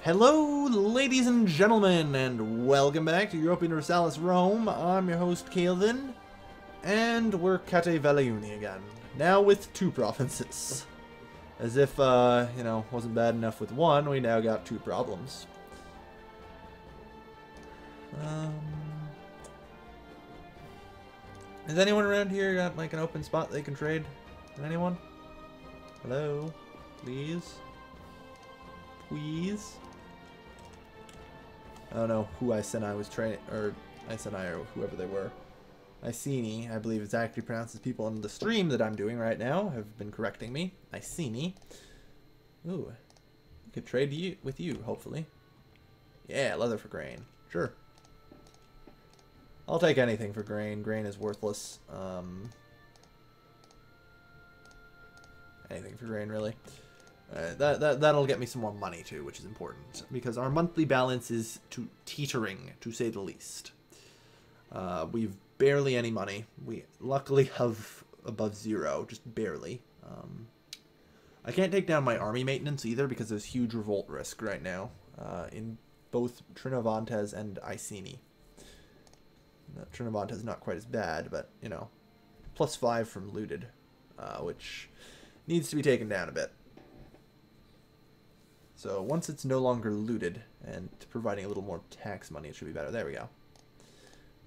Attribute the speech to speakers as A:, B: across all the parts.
A: Hello, ladies and gentlemen, and welcome back to Europa Universalis Rome. I'm your host, Calvin, and we're Cate Valiuni again. Now with 2 provinces. As if, wasn't bad enough with 1, we now got 2 problems. Is anyone around here got, like, an open spot they can trade? Anyone? Hello? Please? Please? I don't know who Iceni was training, or Iceni or whoever they were. Iceni, I believe it's actually pronounced as people on the stream that I'm doing right now have been correcting me. Iceni. Ooh. I could trade with you, hopefully. Yeah, leather for grain. Sure. I'll take anything for grain. Grain is worthless. Anything for grain, really. That'll get me some more money too, which is important because our monthly balance is teetering, to say the least. We've barely any money. We luckily have above 0, just barely. I can't take down my army maintenance either because there's huge revolt risk right now in both Trinovantes and Iceni. Trinovantes not quite as bad, but you know, +5 from looted, which needs to be taken down a bit. So once it's no longer looted and providing a little more tax money, it should be better. There we go.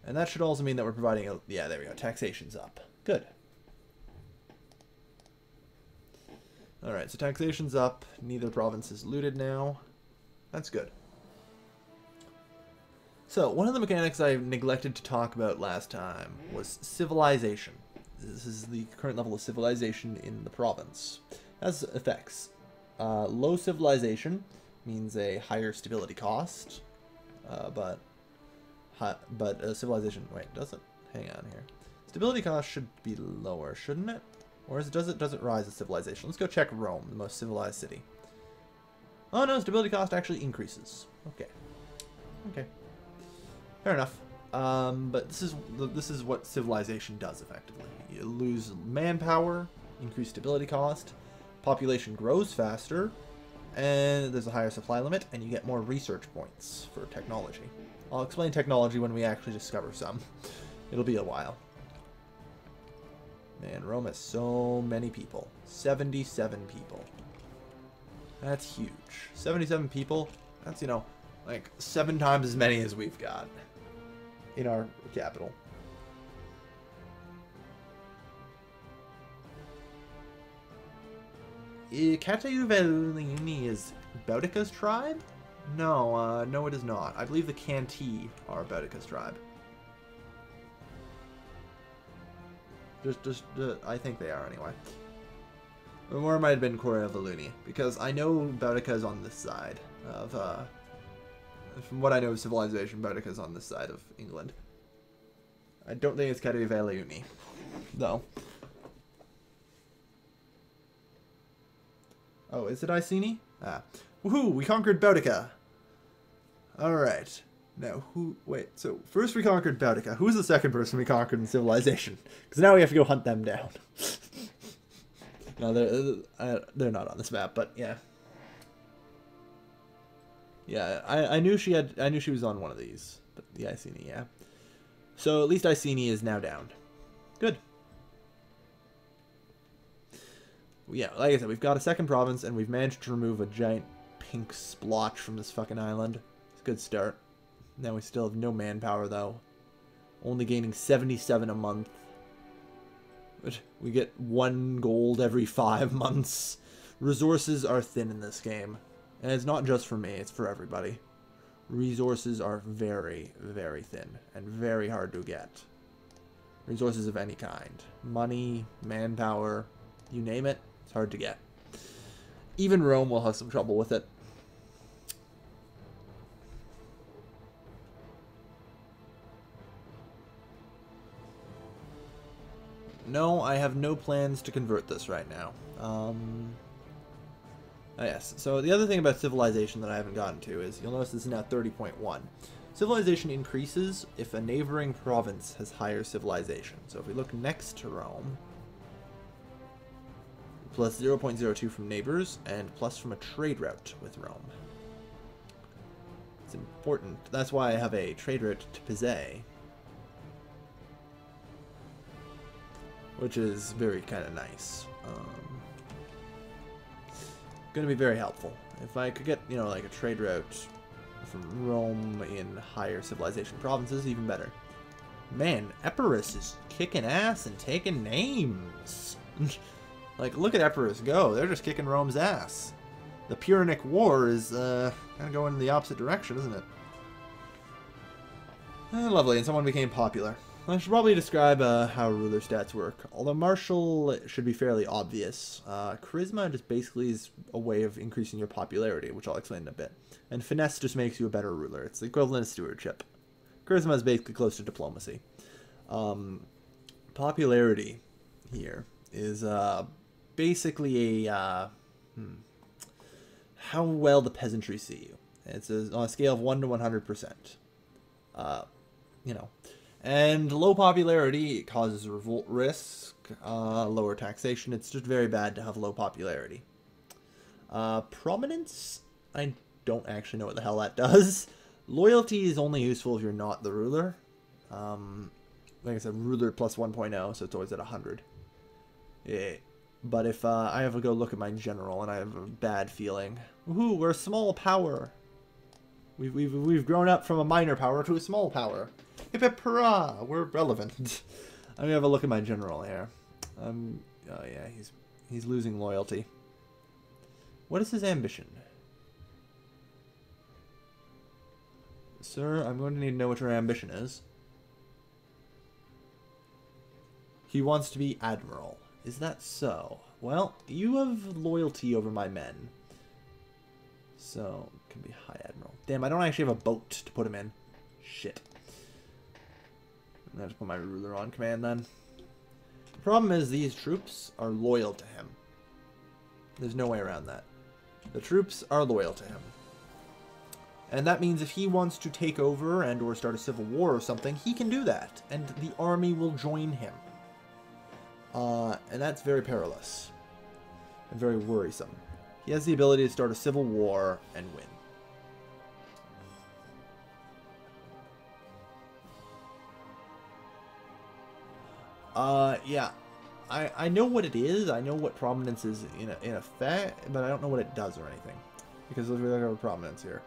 A: And that should also mean that we're providing a... Yeah, there we go. Taxation's up. Good. Alright, so taxation's up. Neither province is looted now. That's good. So, one of the mechanics I neglected to talk about last time was civilization. This is the current level of civilization in the province. It has effects. Low civilization means a higher stability cost, but civilization, wait, does it? Hang on here. Stability cost should be lower, shouldn't it? Or does it rise as civilization? Let's go check Rome, the most civilized city. Oh no, stability cost actually increases. Okay. Okay. Fair enough. But this is what civilization does effectively. You lose manpower, increase stability cost, population grows faster, and there's a higher supply limit, and you get more research points for technology. I'll explain technology when we actually discover some. It'll be a while. Man, Rome has so many people. 77 people. That's huge. 77 people, that's, you know, like 7 times as many as we've got in our capital. Cate Valiuni is Boudica's tribe? No, no it is not. I believe the Canti are Boudica's tribe. I think they are anyway. Or it might have been Corea Valuni, because I know Boudica is on this side of, from what I know of civilization, Boudica is on this side of England. I don't think it's Cate Valiuni, though. Oh, is it Iceni? Ah. Woohoo! We conquered Boudica! Alright. Now, wait, so first we conquered Boudica. Who's the second person we conquered in civilization? Because now we have to go hunt them down. No, they're not on this map, but yeah. Yeah, I knew she was on one of these. But the Iceni, yeah. So at least Iceni is now down. Good. Yeah, like I said, we've got a second province, and we've managed to remove a giant pink splotch from this fucking island. It's a good start. Now we still have no manpower, though. Only gaining 77 a month. But we get 1 gold every 5 months. Resources are thin in this game. And it's not just for me, it's for everybody. Resources are very, very thin, and very hard to get. Resources of any kind. Money, manpower, you name it. It's hard to get. Even Rome will have some trouble with it. No, I have no plans to convert this right now. Yes, so the other thing about civilization that I haven't gotten to is, you'll notice this is now 30.1. Civilization increases if a neighboring province has higher civilization. So if we look next to Rome, plus 0.02 from neighbors, and plus from a trade route with Rome. It's important. That's why I have a trade route to Pizet. Which is very kind of nice. Going to be very helpful. If I could get, you know, like a trade route from Rome in higher civilization provinces, even better. Man, Epirus is kicking ass and taking names. Like, look at Epirus go. They're just kicking Rome's ass. The Pyrrhonic War is kind of going in the opposite direction, isn't it? Lovely, and someone became popular. I should probably describe how ruler stats work. Although martial should be fairly obvious, charisma just basically is a way of increasing your popularity, which I'll explain in a bit. And finesse just makes you a better ruler. It's the equivalent of stewardship. Charisma is basically close to diplomacy. Popularity here is basically a how well the peasantry see you. It's on a scale of 1 to 100%. You know. And low popularity causes revolt risk, lower taxation. It's just very bad to have low popularity. Prominence, I don't actually know what the hell that does. Loyalty is only useful if you're not the ruler. Like I said, ruler plus 1.0, so it's always at 100. Yeah. But if I have to go look at my general and I have a bad feeling, woohoo, we're a small power. We've grown up from a minor power to a small power. Hip hip hurrah! We're relevant. I'm gonna have a look at my general here. Oh yeah, he's losing loyalty. What is his ambition? Sir, I'm going to need to know what your ambition is. He wants to be admiral. Is that so? Well, you have loyalty over my men. So, can be high admiral. Damn, I don't actually have a boat to put him in. Shit. I'm going to put my ruler on command then. The problem is these troops are loyal to him. There's no way around that. The troops are loyal to him. And that means if he wants to take over and or start a civil war or something, he can do that. And the army will join him. And that's very perilous. And very worrisome. He has the ability to start a civil war and win. Yeah. I know what it is. I know what prominence is in effect, but I don't know what it does or anything. Because we don't have prominence here.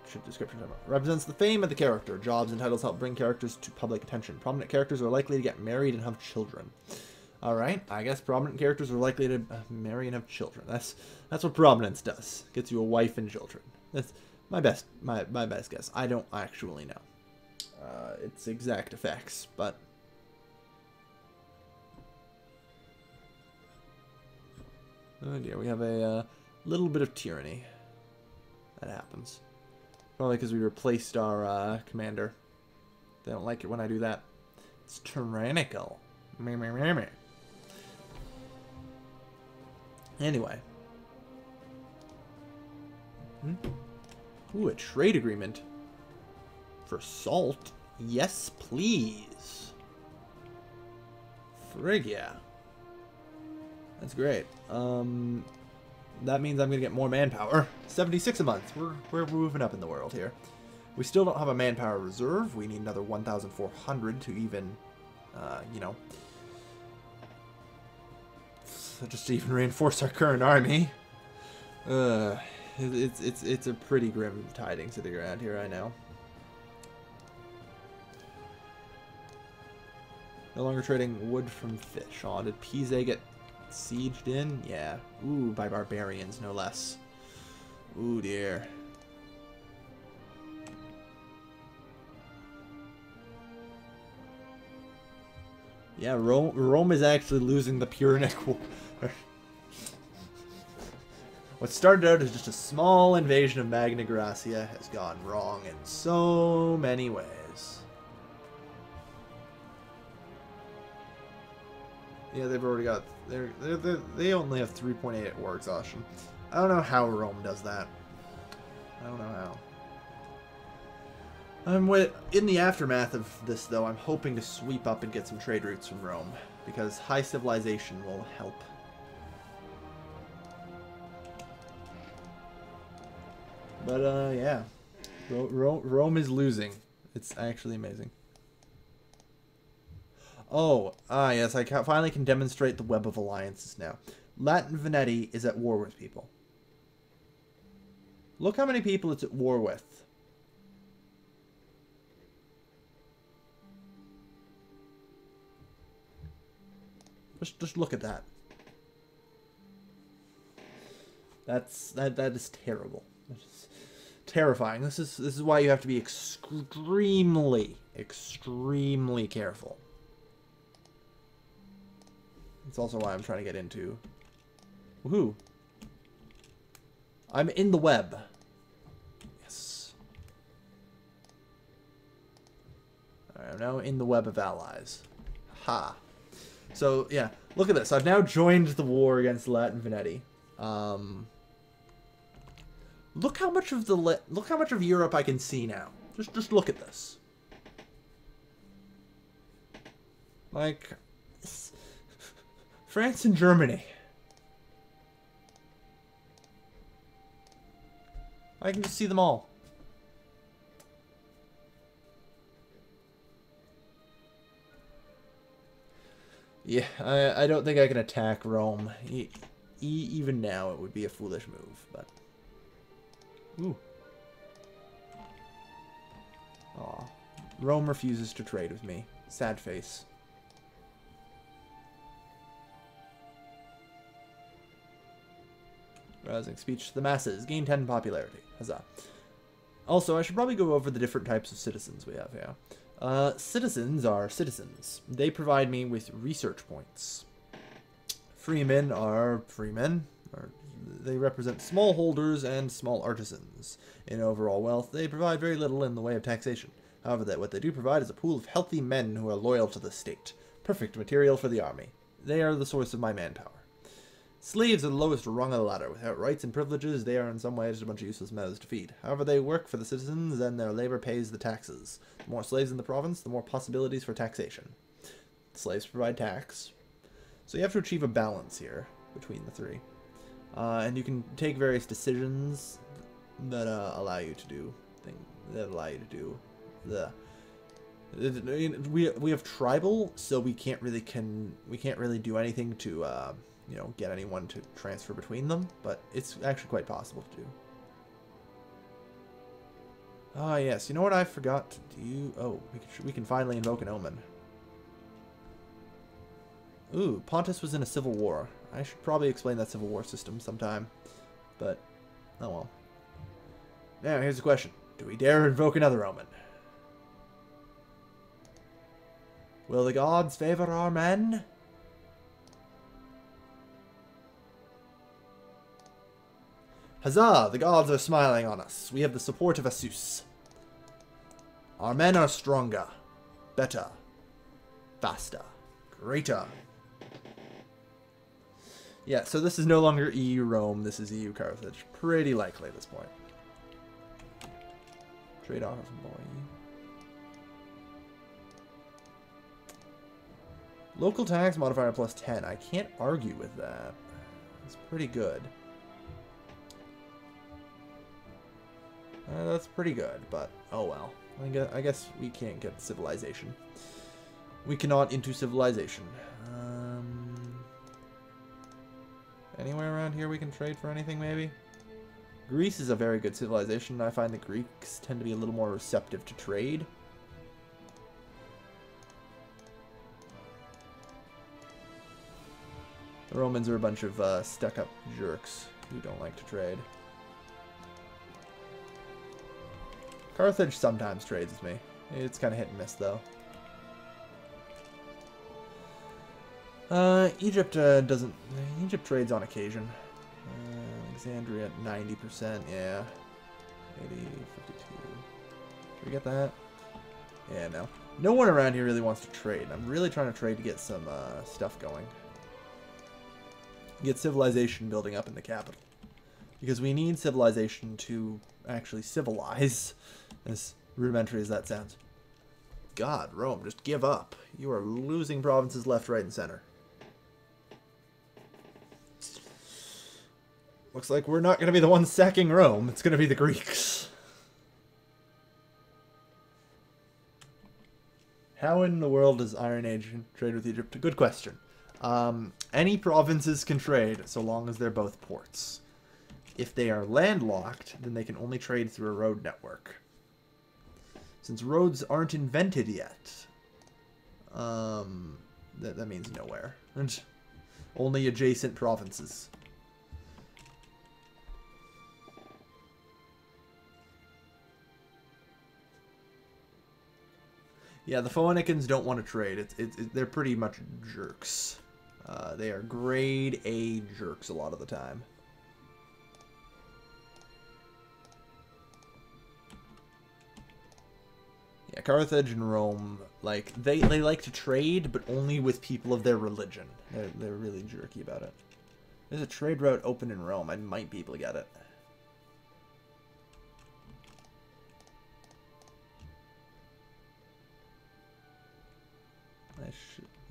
A: Should description represents the fame of the character. Jobs and titles help bring characters to public attention. Prominent characters are likely to get married and have children. Alright, I guess prominent characters are likely to marry and have children. That's what prominence does. Gets you a wife and children. That's my best guess. I don't actually know its exact effects, but oh dear, we have a little bit of tyranny. That happens. Probably because we replaced our commander. They don't like it when I do that. It's tyrannical. Anyway. Ooh, a trade agreement. For salt? Yes, please. Frig yeah. That's great. That means I'm going to get more manpower. 76 a month. We're moving up in the world here. We still don't have a manpower reserve. We need another 1,400 to even, you know, just to even reinforce our current army. It's a pretty grim tidings sitting around here, I know. No longer trading wood from fish. Oh, did Pizet get sieged in? Yeah. Ooh, by barbarians, no less. Ooh, dear. Yeah, Rome is actually losing the Pyrrhonic War. What started out as just a small invasion of Magna Graecia has gone wrong in so many ways. Yeah, they've already got... They only have 3.8 at war exhaustion. I don't know how Rome does that. I don't know how. In the aftermath of this, though, I'm hoping to sweep up and get some trade routes from Rome. Because high civilization will help. But, yeah. Rome is losing. It's actually amazing. Oh, yes, I finally can demonstrate the web of alliances now. Latin Venetti is at war with people. Look how many people it's at war with. Just look at that. That is terrible. That's terrifying. This is why you have to be extremely careful. It's also why I'm trying to get into. Woohoo! I'm in the web. Yes. Alright, I'm now in the web of allies. Ha. So, yeah. Look at this. I've now joined the war against Latin Venetti. Look how much of Europe I can see now. Just look at this. Like France and Germany. I can just see them all. Yeah, I don't think I can attack Rome. Even now, it would be a foolish move, but... Ooh. Aw. Rome refuses to trade with me. Sad face. Rousing speech to the masses. Gain 10 popularity. Huzzah. Also, I should probably go over the different types of citizens we have here. Citizens are citizens. They provide me with research points. Freemen are freemen. They represent smallholders and small artisans. In overall wealth, they provide very little in the way of taxation. However, what they do provide is a pool of healthy men who are loyal to the state. Perfect material for the army. They are the source of my manpower. Slaves are the lowest rung of the ladder. Without rights and privileges, they are in some ways just a bunch of useless mouths to feed. However, they work for the citizens, and their labor pays the taxes. The more slaves in the province, the more possibilities for taxation. Slaves provide tax. So you have to achieve a balance here between the three. And you can take various decisions that allow you to do we have tribal, so we can't really do anything to you know, get anyone to transfer between them, but it's actually quite possible to do. Ah, yes. You know what I forgot to do? Oh, we can finally invoke an omen. Ooh, Pontus was in a civil war. I should probably explain that civil war system sometime, but oh well. Now, here's the question. Do we dare invoke another omen? Will the gods favor our men? Huzzah! The gods are smiling on us. We have the support of Asus. Our men are stronger, better, faster, greater. Yeah, so this is no longer EU Rome. This is EU Carthage. Pretty likely at this point. Trade offer from boy. Local tax modifier plus 10. I can't argue with that. It's pretty good. That's pretty good, but oh well. I guess we can't get civilization. We cannot into civilization. Anywhere around here we can trade for anything, maybe? Greece is a very good civilization. I find the Greeks tend to be a little more receptive to trade. The Romans are a bunch of stuck-up jerks who don't like to trade. Carthage sometimes trades with me. It's kind of hit and miss, though. Egypt doesn't... Egypt trades on occasion. Alexandria at 90%, yeah. 80, 52. Did we get that? Yeah, no. No one around here really wants to trade. I'm really trying to trade to get some stuff going. Get civilization building up in the capital. Because we need civilization to actually civilize, as rudimentary as that sounds. God, Rome, just give up. You are losing provinces left, right, and center. Looks like we're not going to be the ones sacking Rome. It's going to be the Greeks. How in the world does Iron Age trade with Egypt? Good question. Any provinces can trade so long as they're both ports. If they are landlocked, then they can only trade through a road network. Since roads aren't invented yet, that means nowhere. And only adjacent provinces. Yeah, the Phoenicans don't want to trade. They're pretty much jerks. They are grade A jerks a lot of the time. Yeah, Carthage and Rome, like, they like to trade, but only with people of their religion. They're really jerky about it. There's a trade route open in Rome. I might be able to get it.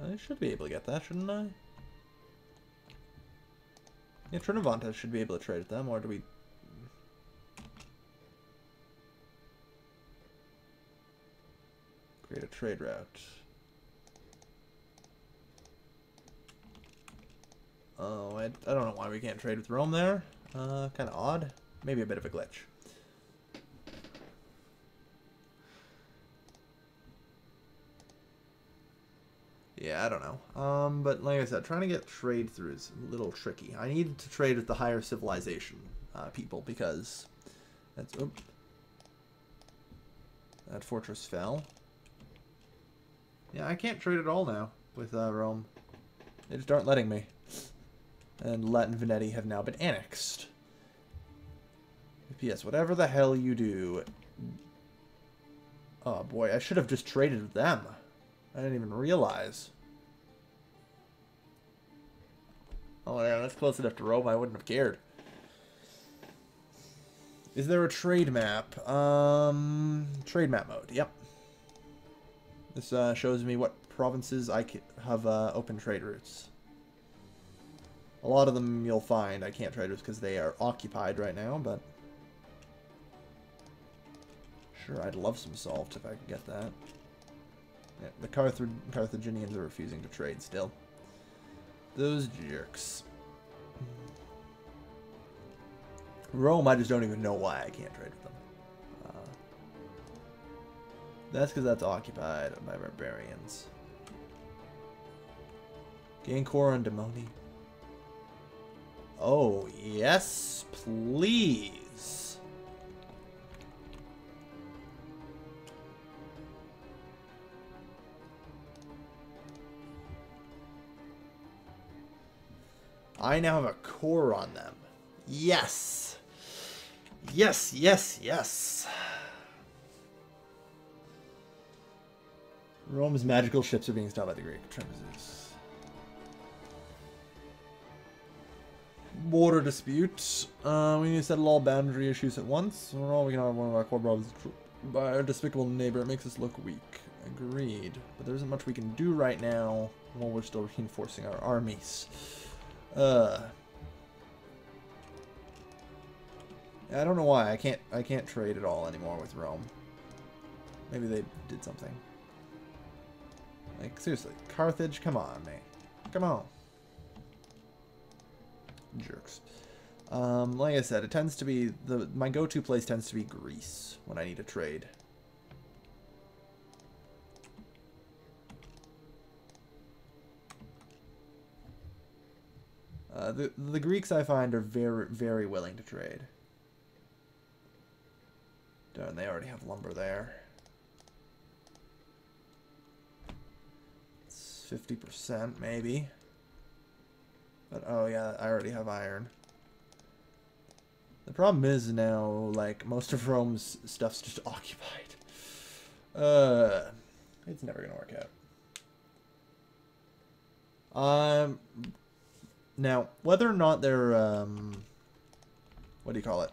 A: I should be able to get that, shouldn't I? Yeah, Trinovantes should be able to trade with them, or do we... Create a trade route. Oh, I don't know why we can't trade with Rome there. Kind of odd. Maybe a bit of a glitch. Yeah, I don't know. But like I said, trying to get trade through is a little tricky. I need to trade with the higher civilization people because that's... Oops. That fortress fell. Yeah, I can't trade at all now with Rome. They just aren't letting me. And Latin Venetii have now been annexed. Yes, whatever the hell you do. Oh boy, I should have just traded with them. I didn't even realize. Oh yeah, that's close enough to Rome, I wouldn't have cared. Is there a trade map? Trade map mode, yep. This shows me what provinces I have open trade routes. A lot of them you'll find I can't trade with because they are occupied right now, but... Sure, I'd love some salt if I could get that. Yeah, the Carthaginians are refusing to trade still. Those jerks. Rome, I just don't even know why I can't trade with them. That's because that's occupied by barbarians. Gancor and Demoni. Oh, yes, please. I now have a core on them. Yes. Yes, yes, yes. Rome's magical ships are being stopped by the Greek. Border dispute. We need to settle all boundary issues at once. Or all we can have one of our core problems by our despicable neighbor. It makes us look weak. Agreed. But there isn't much we can do right now while we're still reinforcing our armies. I don't know why I can't trade at all anymore with Rome. Maybe they did something. Like seriously, Carthage, come on, mate. Come on. Jerks. Like I said, it tends to be my go-to place tends to be Greece when I need to trade. The Greeks I find are very, very willing to trade. Darn, they already have lumber there. It's 50% maybe. But oh yeah, I already have iron. The problem is now, like, most of Rome's stuff's just occupied. It's never gonna work out. Now, whether or not their, what do you call it?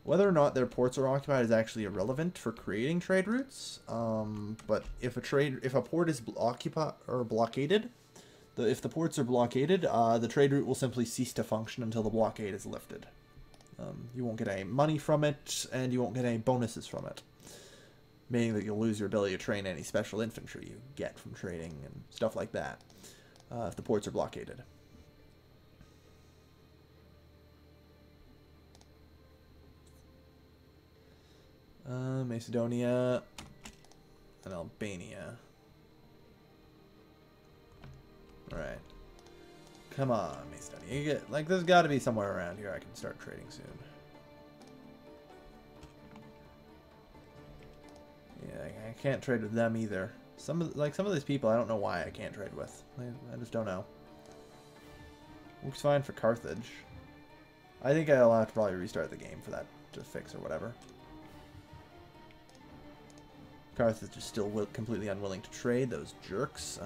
A: Whether or not their ports are occupied is actually irrelevant for creating trade routes. But if a port is occupied or blockaded, If the ports are blockaded, the trade route will simply cease to function until the blockade is lifted. You won't get any money from it, and you won't get any bonuses from it. Meaning that you'll lose your ability to train any special infantry you get from trading and stuff like that, if the ports are blockaded. Macedonia and Albania. Alright. Come on, Macedonia. You get, like, there's got to be somewhere around here I can start trading soon. Yeah, I can't trade with them either. Some of these people I don't know why I can't trade with. I just don't know. Works fine for Carthage. I think I'll have to probably restart the game for that to fix or whatever. Carthage is still completely unwilling to trade, those jerks.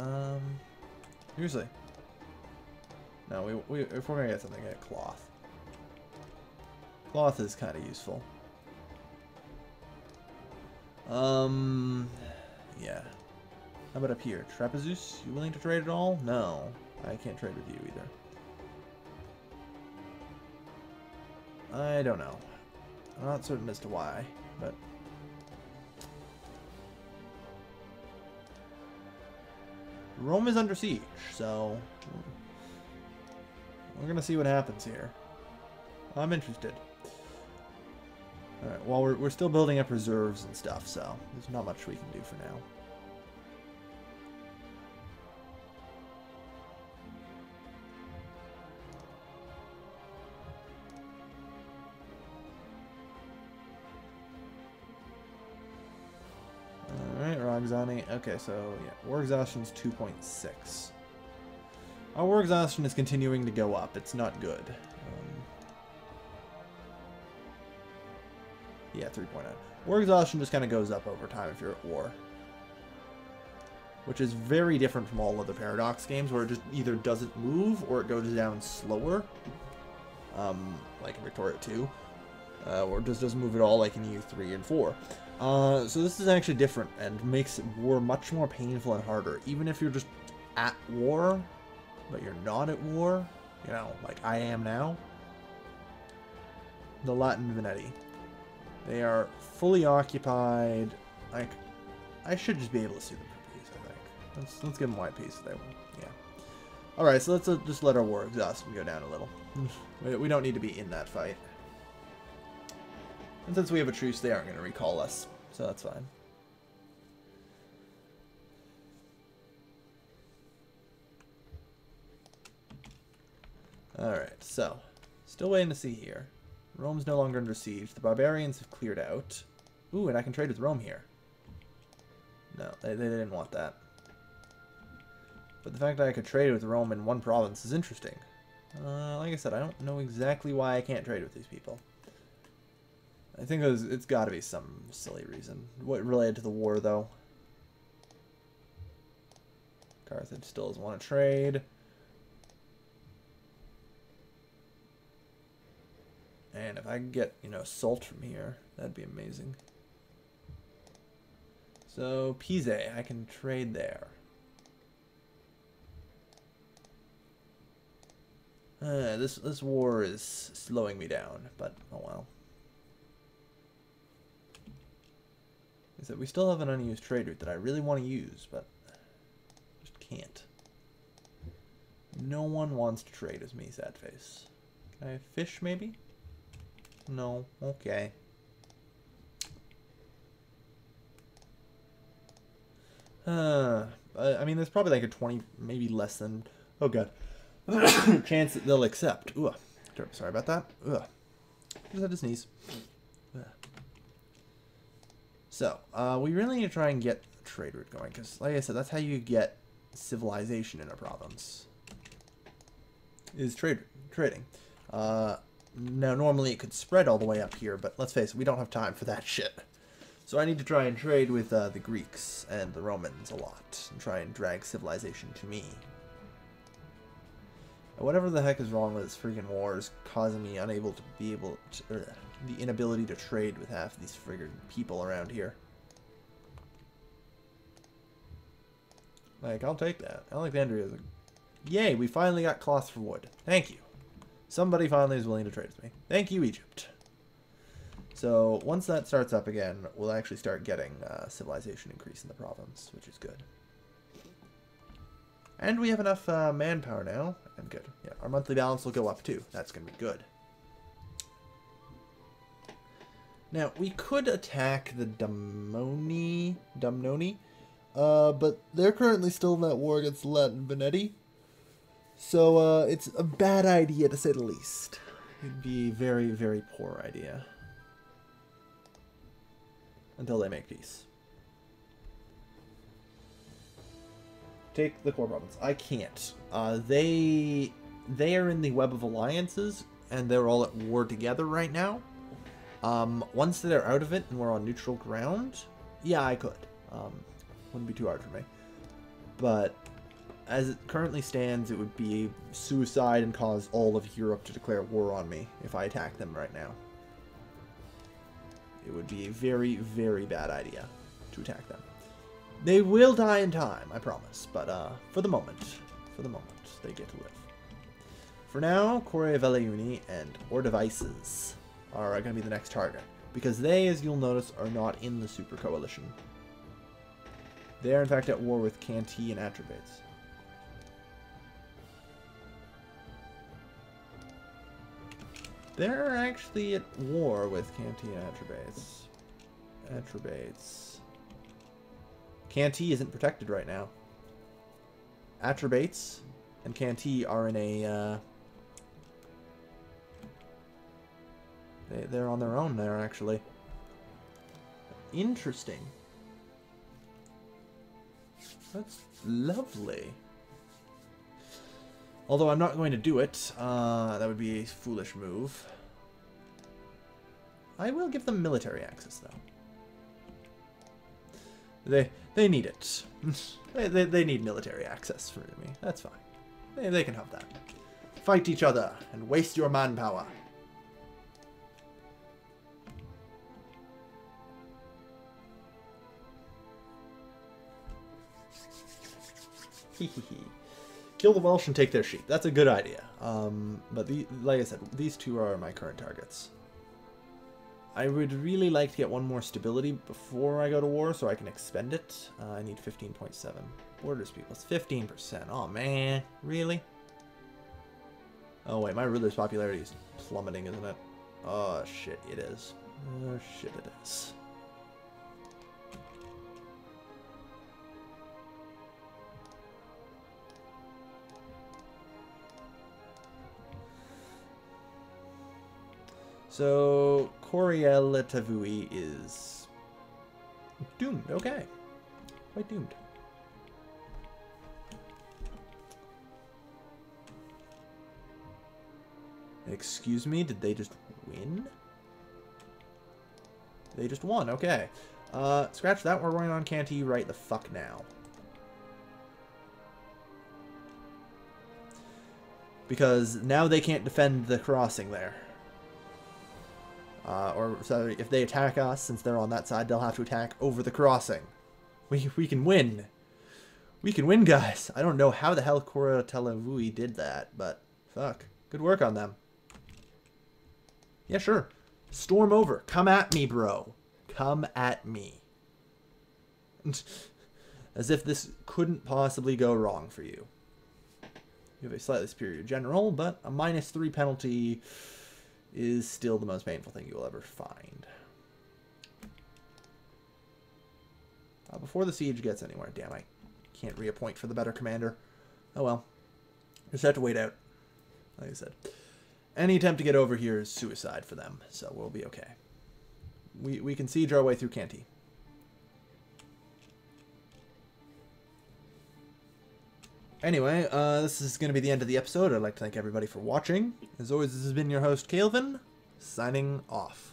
A: Seriously. No, if we're gonna get something, get cloth. Cloth is kind of useful. Yeah. How about up here? Trapezus, you willing to trade at all? No, I can't trade with you either. I don't know. I'm not certain as to why, but... Rome is under siege, so... we're gonna see what happens here. I'm interested. Alright, well, we're still building up reserves and stuff, so there's not much we can do for now. Alright, Roxani. Okay, so, yeah, war exhaustion's 2.6. Our war exhaustion is continuing to go up. It's not good. Yeah, 3.9. War exhaustion just kind of goes up over time if you're at war. Which is very different from all other Paradox games, where it just either doesn't move or it goes down slower. Like in Victoria 2. Or it just doesn't move at all like in EU3 and 4. So this is actually different and makes war much more painful and harder. Even if you're just at war, but you're not at war, you know, like I am now. The Latin Venetti. They are fully occupied. Like, I should just be able to sue them for peace, I think. Let's give them white peace. Yeah. Alright, so let's just let our war exhaustion go down a little. We don't need to be in that fight. And since we have a truce, they aren't going to recall us. So that's fine. Alright, so. Still waiting to see here. Rome's no longer under siege. The barbarians have cleared out. Ooh, and I can trade with Rome here. No, they didn't want that. But the fact that I could trade with Rome in one province is interesting. Like I said, I don't know exactly why I can't trade with these people. I think it's got to be some silly reason. What related to the war, though? Carthage still doesn't want to trade. And if I can get, you know, salt from here, that'd be amazing. So, Pise, I can trade there. This war is slowing me down, but oh well. Is that we still have an unused trade route that I really want to use, but just can't. No one wants to trade with me, sad face. Can I fish, maybe? No. Okay. I mean, there's probably like a 20, maybe less than, oh god, chance that they'll accept. Ooh, sorry about that. Ugh. Just had to sneeze. Ugh. So, we really need to try and get a trade route going, because, like I said, that's how you get civilization in a province. Is trading. Now, normally it could spread all the way up here, but let's face it, we don't have time for that shit. So I need to try and trade with the Greeks and the Romans a lot, and try and drag civilization to me. Whatever the heck is wrong with this freaking war is causing me unable to be able to, the inability to trade with half of these friggin' people around here. Like, I'll take that. Alexandria is Yay, we finally got cloth for wood. Thank you. Somebody finally is willing to trade with me. Thank you, Egypt. So once that starts up again, we'll actually start getting civilization increase in the province, which is good. And we have enough manpower now. And good. Yeah, our monthly balance will go up too. That's going to be good. Now, we could attack the Dumnoni, but they're currently still in that war against Latin Venetti. So, it's a bad idea, to say the least. It'd be a very, very poor idea. Until they make peace. Take the core province. I can't. They are in the web of alliances, and they're all at war together right now. Once they're out of it and we're on neutral ground, yeah, I could. Wouldn't be too hard for me. But as it currently stands, it would be suicide and cause all of Europe to declare war on me if I attack them right now. It would be a very, very bad idea to attack them. They will die in time, I promise. But for the moment, they get to live. For now, Corre Veleuni and Ordovices are going to be the next target. Because they, as you'll notice, are not in the Super Coalition. They are, in fact, at war with Canti and Atrebates. They're actually at war with Canti and Atrebates. Canti isn't protected right now. Atrebates and Canti are in a... They're on their own there, actually. Interesting. That's lovely. Although I'm not going to do it. That would be a foolish move. I will give them military access, though. They need it. they need military access for me. That's fine. They can have that. Fight each other and waste your manpower. Kill the Welsh and take their sheep. That's a good idea. But like I said, these two are my current targets. I would really like to get one more stability before I go to war so I can expend it. I need 15.7. Borders people. It's 15%. Oh, man. Really? Oh, wait. My ruler's popularity is plummeting, isn't it? Oh, shit. It is. Oh, shit. It is. So, Coriel Tavui is doomed. Okay. Quite doomed. Excuse me? Did they just win? They just won. Okay. Scratch that. We're going on Canti right the fuck now. Because now they can't defend the crossing there. Or so if they attack us, since they're on that side, they'll have to attack over the crossing. We can win. We can win, guys. I don't know how the hell Cora Telavui did that, but fuck. Good work on them. Yeah, sure. Storm over. Come at me, bro. Come at me. As if this couldn't possibly go wrong for you. You have a slightly superior general, but a -3 penalty is still the most painful thing you'll ever find. Before the siege gets anywhere. Damn, I can't reappoint for the better commander. Oh well. Just have to wait out. Like I said. Any attempt to get over here is suicide for them, so we'll be okay. We can siege our way through Canti. Anyway, this is going to be the end of the episode. I'd like to thank everybody for watching. As always, this has been your host, Calvin, signing off.